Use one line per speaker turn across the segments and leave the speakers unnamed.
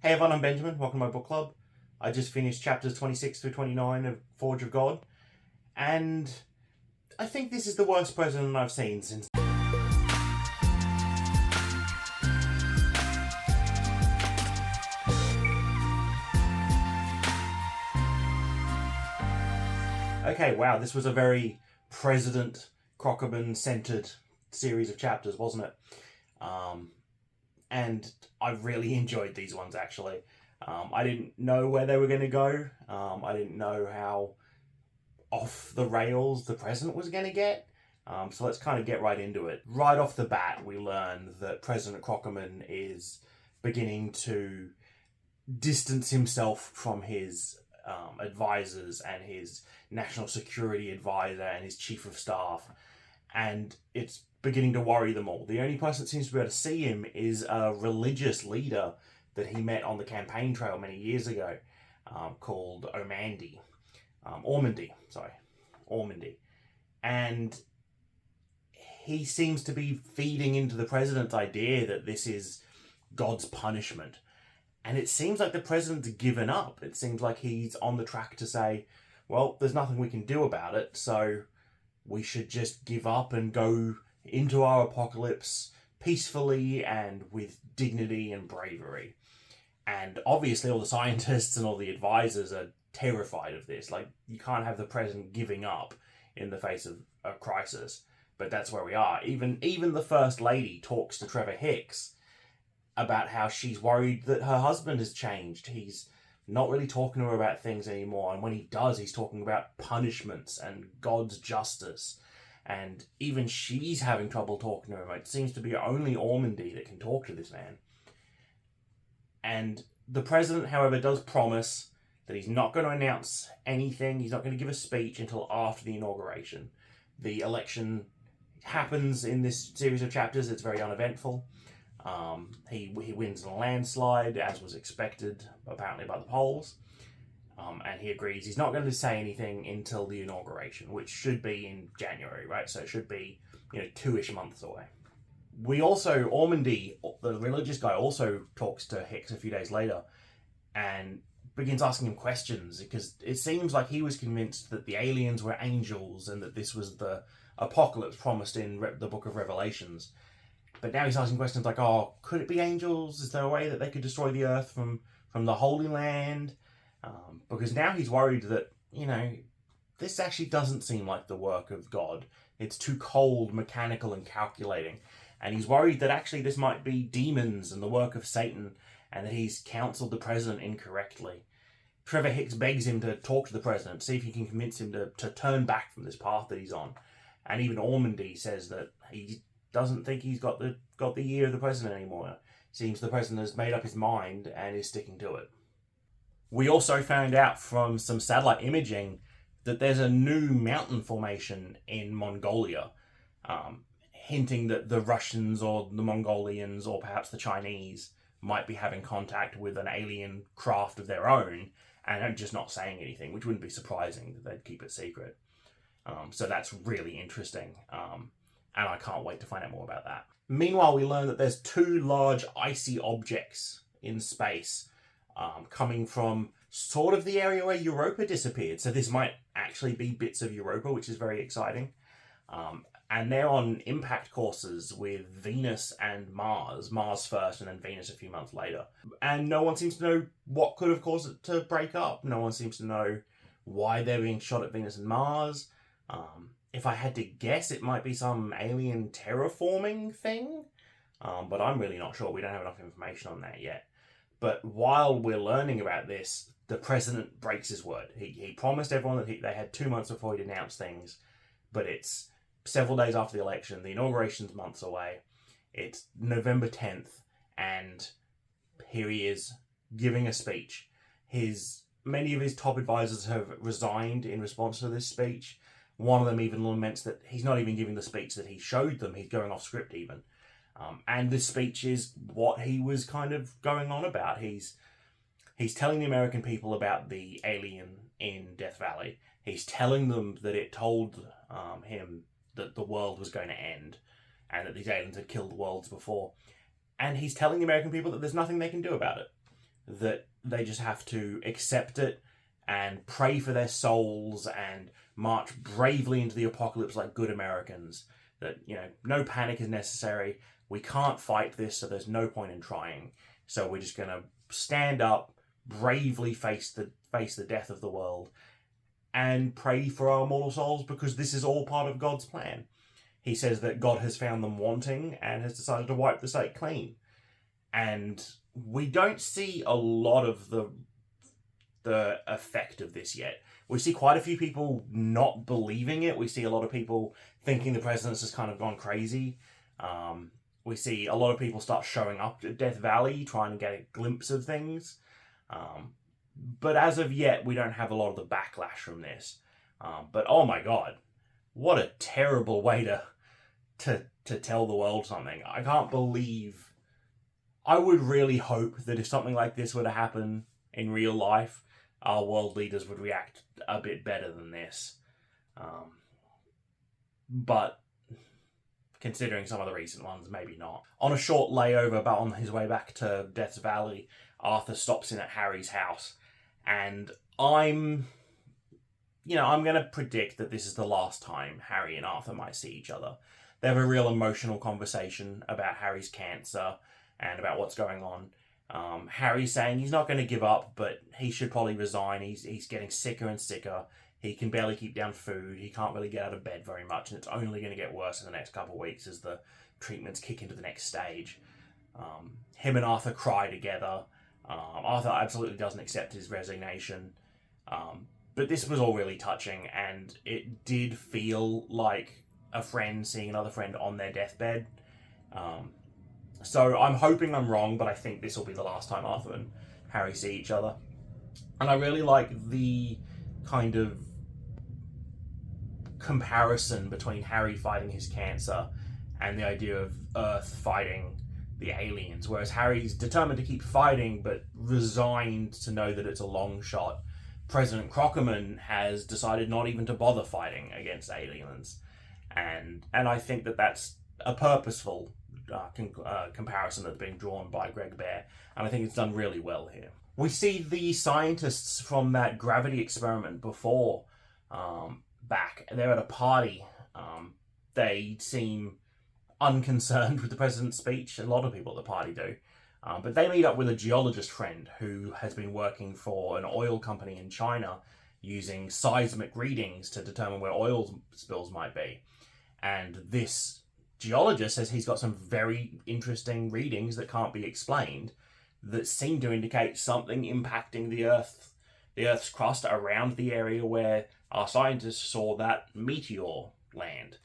Hey everyone, I'm Benjamin. Welcome to my book club. I just finished chapters 26 through 29 of Forge of God, and I think this is the worst president I've seen since. Okay, wow, this was a very President Crockerman-centered series of chapters, wasn't it? And I really enjoyed these ones, actually. I didn't know where they were going to go. I didn't know how off the rails the president was going to get. So let's kind of get right into it. Right off the bat, we learn that President Crockerman is beginning to distance himself from his advisors and his national security advisor and his chief of staff. And it's beginning to worry them all. The only person that seems to be able to see him is a religious leader that he met on the campaign trail many years ago, called Ormandy. And he seems to be feeding into the president's idea that this is God's punishment. And it seems like the president's given up. It seems like he's on the track to say, well, there's nothing we can do about it, so we should just give up and go into our apocalypse peacefully and with dignity and bravery. And obviously all the scientists and all the advisors are terrified of this. Like, you can't have the president giving up in the face of a crisis. But that's where we are. Even the First Lady talks to Trevor Hicks about how she's worried that her husband has changed. He's not really talking to her about things anymore. And when he does, he's talking about punishments and God's justice. And even she's having trouble talking to him. It seems to be only Ormandy that can talk to this man. And the president, however, does promise that he's not going to announce anything. He's not going to give a speech until after the inauguration. The election happens in this series of chapters. It's very uneventful. He wins in a landslide, as was expected, apparently, by the polls. And he agrees he's not going to say anything until the inauguration, which should be in January, right? So it should be, 2-ish months away. Ormandy, the religious guy, also talks to Hicks a few days later and begins asking him questions, because it seems like he was convinced that the aliens were angels and that this was the apocalypse promised in the book of Revelations. But now he's asking questions like, could it be angels? Is there a way that they could destroy the earth from the Holy Land? Because now he's worried that, this actually doesn't seem like the work of God. It's too cold, mechanical, and calculating. And he's worried that actually this might be demons and the work of Satan, and that he's counseled the president incorrectly. Trevor Hicks begs him to talk to the president, see if he can convince him to turn back from this path that he's on. And even Ormandy says that he doesn't think he's got the ear of the president anymore. Seems the president has made up his mind and is sticking to it. We also found out from some satellite imaging that there's a new mountain formation in Mongolia, hinting that the Russians or the Mongolians or perhaps the Chinese might be having contact with an alien craft of their own and are just not saying anything, which wouldn't be surprising that they'd keep it secret. So that's really interesting, and I can't wait to find out more about that. Meanwhile, we learn that there's 2 large icy objects in space coming from sort of the area where Europa disappeared. So this might actually be bits of Europa, which is very exciting. And they're on impact courses with Venus and Mars. Mars first and then Venus a few months later. And no one seems to know what could have caused it to break up. No one seems to know why they're being shot at Venus and Mars. If I had to guess, it might be some alien terraforming thing. But I'm really not sure. We don't have enough information on that yet. But while we're learning about this, the president breaks his word. He promised everyone that they had 2 months before he'd announce things. But it's several days after the election. The inauguration's months away. It's November 10th. And here he is giving a speech. Many of his top advisors have resigned in response to this speech. One of them even laments that he's not even giving the speech that he showed them. He's going off script even. And this speech is what he was kind of going on about. He's telling the American people about the alien in Death Valley. He's telling them that it told him that the world was going to end and that these aliens had killed the worlds before. And he's telling the American people that there's nothing they can do about it. that they just have to accept it and pray for their souls and march bravely into the apocalypse like good Americans. That, no panic is necessary. We can't fight this, so there's no point in trying. So we're just going to stand up, bravely face the death of the world, and pray for our immortal souls, because this is all part of God's plan. He says that God has found them wanting and has decided to wipe the slate clean. And we don't see a lot of the effect of this yet. We see quite a few people not believing it. We see a lot of people thinking the president's just kind of gone crazy. We see a lot of people start showing up at Death Valley trying to get a glimpse of things. But as of yet, we don't have a lot of the backlash from this. But oh my god, what a terrible way to tell the world something. I can't believe... I would really hope that if something like this were to happen in real life, our world leaders would react a bit better than this. But considering some of the recent ones, maybe not. On a short layover, but on his way back to Death's Valley, Arthur stops in at Harry's house. And I'm going to predict that this is the last time Harry and Arthur might see each other. They have a real emotional conversation about Harry's cancer and about what's going on. Harry's saying he's not going to give up, but he should probably resign. He's getting sicker and sicker. He can barely keep down food. He can't really get out of bed very much, and it's only going to get worse in the next couple of weeks as the treatments kick into the next stage. Him and Arthur cry together. Arthur absolutely doesn't accept his resignation. But this was all really touching, and it did feel like a friend seeing another friend on their deathbed. So I'm hoping I'm wrong, but I think this will be the last time Arthur and Harry see each other. And I really like the kind of comparison between Harry fighting his cancer and the idea of Earth fighting the aliens, whereas Harry's determined to keep fighting but resigned to know that it's a long shot. President Crockerman has decided not even to bother fighting against aliens, and I think that that's a purposeful comparison that's being drawn by Greg Bear, and I think it's done really well here. We see the scientists from that gravity experiment before back. They're at a party. They seem unconcerned with the president's speech. A lot of people at the party do. But they meet up with a geologist friend who has been working for an oil company in China using seismic readings to determine where oil spills might be. And this geologist says he's got some very interesting readings that can't be explained that seem to indicate something impacting the Earth's crust around the area where our scientists saw that meteor land.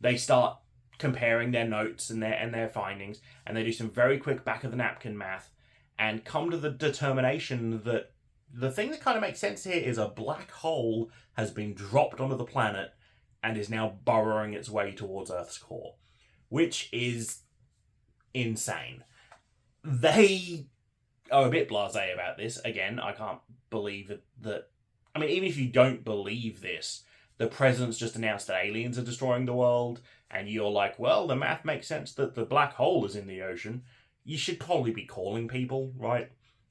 They start comparing their notes and their findings, and they do some very quick back-of-the-napkin math and come to the determination that the thing that kind of makes sense here is a black hole has been dropped onto the planet and is now burrowing its way towards Earth's core, which is insane. They are a bit blasé about this. Again, I can't believe that... I mean, even if you don't believe this, the president's just announced that aliens are destroying the world, and you're like, well, the math makes sense that the black hole is in the ocean. You should probably be calling people, right?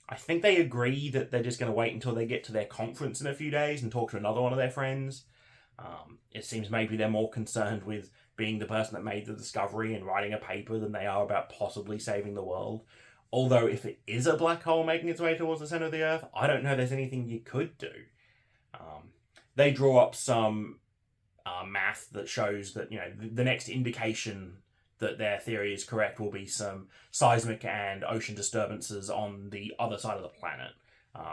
I think they agree that they're just going to wait until they get to their conference in a few days and talk to another one of their friends. It seems maybe they're more concerned with being the person that made the discovery and writing a paper than they are about possibly saving the world. Although, if it is a black hole making its way towards the center of the Earth, I don't know there's anything you could do. They draw up some math that shows that, the next indication that their theory is correct will be some seismic and ocean disturbances on the other side of the planet,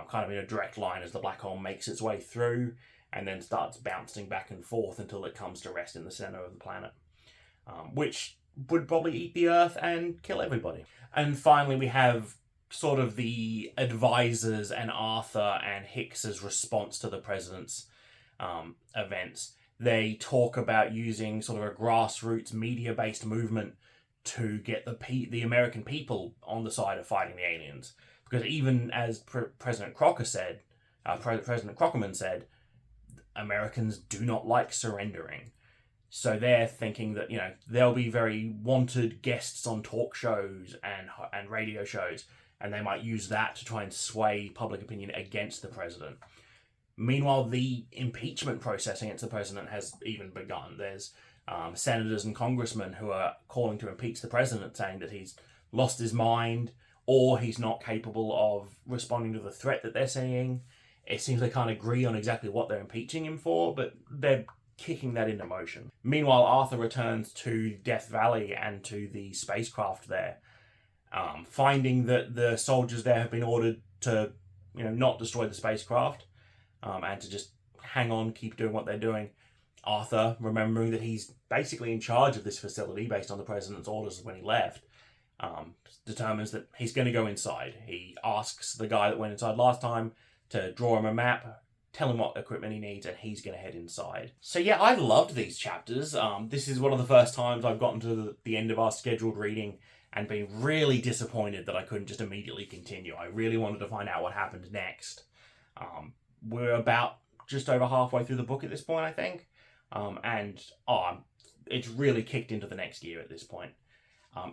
kind of in a direct line as the black hole makes its way through and then starts bouncing back and forth until it comes to rest in the center of the planet, which would probably eat the Earth and kill everybody. And finally, we have sort of the advisors and Arthur and Hicks's response to the president's events. They talk about using sort of a grassroots media-based movement to get the American people on the side of fighting the aliens. Because even as President Crockerman said, Americans do not like surrendering. So they're thinking that, they'll be very wanted guests on talk shows and radio shows and they might use that to try and sway public opinion against the president. Meanwhile, the impeachment process against the president has even begun. There's senators and congressmen who are calling to impeach the president, saying that he's lost his mind or he's not capable of responding to the threat that they're seeing. It seems they can't agree on exactly what they're impeaching him for, but they're kicking that into motion. Meanwhile, Arthur returns to Death Valley and to the spacecraft there, finding that the soldiers there have been ordered to, not destroy the spacecraft, and to just hang on, keep doing what they're doing. Arthur, remembering that he's basically in charge of this facility based on the president's orders when he left, determines that he's going to go inside. He asks the guy that went inside last time to draw him a map, tell him what equipment he needs, and he's going to head inside. So yeah, I loved these chapters. This is one of the first times I've gotten to the end of our scheduled reading and been really disappointed that I couldn't just immediately continue. I really wanted to find out what happened next. We're about just over halfway through the book at this point, I think. It's really kicked into the next gear at this point.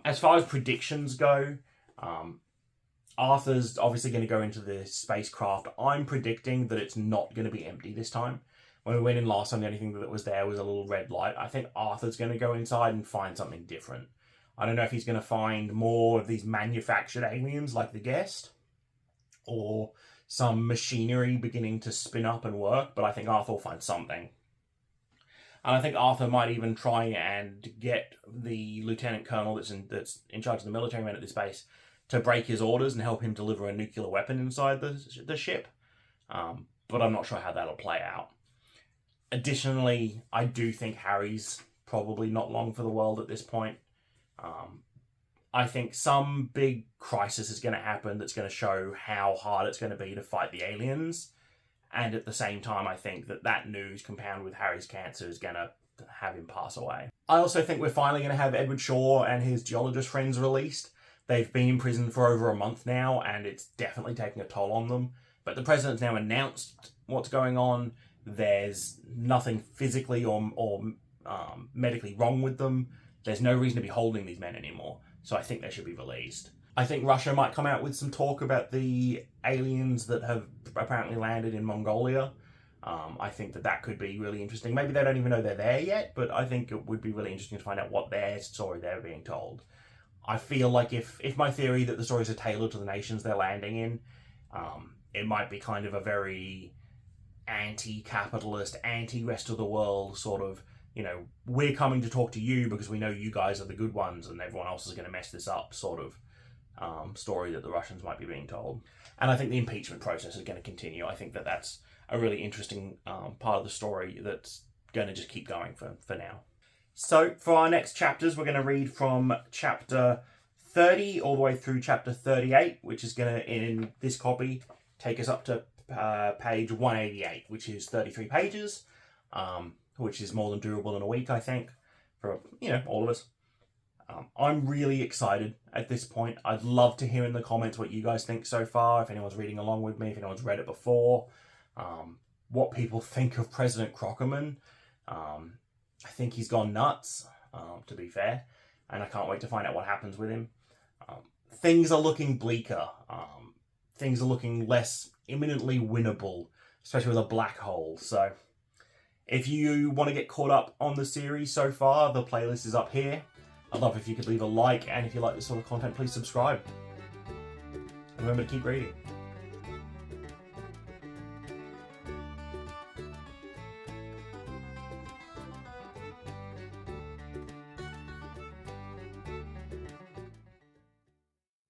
As far as predictions go, Arthur's obviously going to go into the spacecraft. I'm predicting that it's not going to be empty this time. When we went in last time, the only thing that was there was a little red light. I think Arthur's going to go inside and find something different. I don't know if he's going to find more of these manufactured aliens like the guest, or some machinery beginning to spin up and work, but I think Arthur will find something. And I think Arthur might even try and get the lieutenant colonel that's in charge of the military men at this base to break his orders and help him deliver a nuclear weapon inside the ship. But I'm not sure how that'll play out. Additionally, I do think Harry's probably not long for the world at this point. I think some big crisis is going to happen that's going to show how hard it's going to be to fight the aliens. And at the same time, I think that news, compounded with Harry's cancer, is going to have him pass away. I also think we're finally going to have Edward Shaw and his geologist friends released. They've been in prison for over a month now, and it's definitely taking a toll on them. But the president's now announced what's going on. There's nothing physically or medically wrong with them. There's no reason to be holding these men anymore. So I think they should be released. I think Russia might come out with some talk about the aliens that have apparently landed in Mongolia. I think that could be really interesting. Maybe they don't even know they're there yet, but I think it would be really interesting to find out what their story they're being told. I feel like if my theory that the stories are tailored to the nations they're landing in, it might be kind of a very anti-capitalist, anti-rest of the world sort of, we're coming to talk to you because we know you guys are the good ones and everyone else is going to mess this up sort of story that the Russians might be being told. And I think the impeachment process is going to continue. I think that's a really interesting part of the story that's going to just keep going for now. So for our next chapters, we're going to read from chapter 30 all the way through chapter 38, which is going to, in this copy, take us up to page 188, which is 33 pages, which is more than doable in a week, I think, for, all of us. I'm really excited at this point. I'd love to hear in the comments what you guys think so far, if anyone's reading along with me, if anyone's read it before, what people think of President Crockerman. I think he's gone nuts, to be fair, and I can't wait to find out what happens with him. Things are looking bleaker. Things are looking less imminently winnable, especially with a black hole. So if you want to get caught up on the series so far, the playlist is up here. I'd love if you could leave a like, and if you like this sort of content, please subscribe. And remember to keep reading.